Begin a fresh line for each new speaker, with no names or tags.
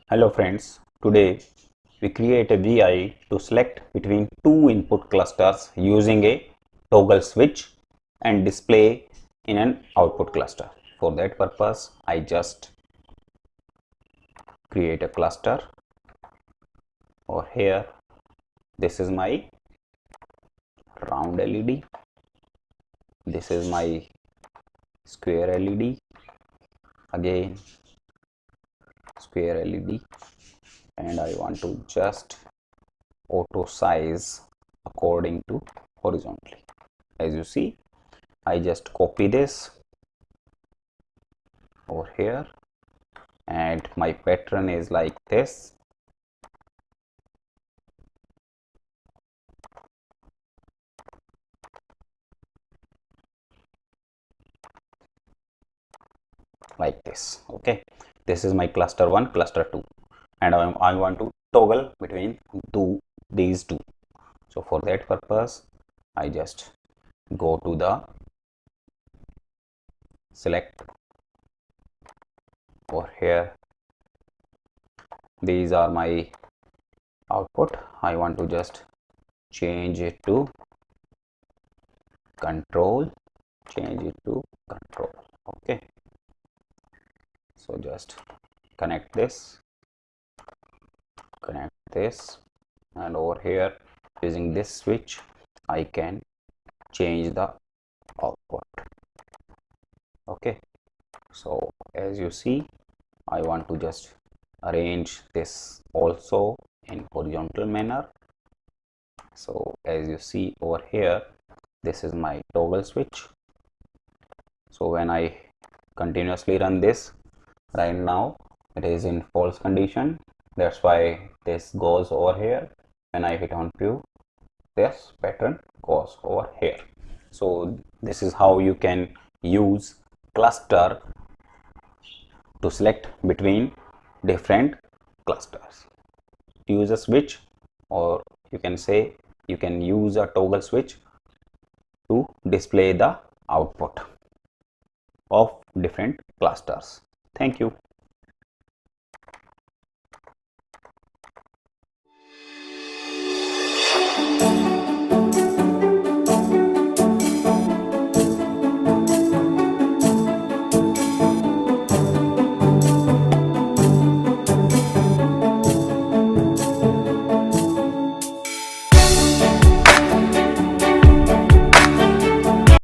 Hello friends, today we create a VI to select between two input clusters using a toggle switch and display in an output cluster. For that purpose, I just create a cluster over here. This is my round LED, this is my square LED, again square LED, and I want to just auto size according to horizontally. As you see, I just copy this over here and my pattern is like this. Like this. Okay, this is my cluster 1, cluster 2, and I want to toggle between these two. So for that purpose, I just go to the select over here. These are my output. I want to just change it to control, okay. So just connect this, and over here using this switch I can change the output. Okay, so as you see, I want to just arrange this also in horizontal manner. So as you see over here, this is my toggle switch. So when I continuously run this, right now it is in false condition, that's why this goes over here. When I hit on view, this pattern goes over here. So this is how you can use cluster to select between different clusters. Use a switch, or you can say you can use a toggle switch to display the output of different clusters. Thank you.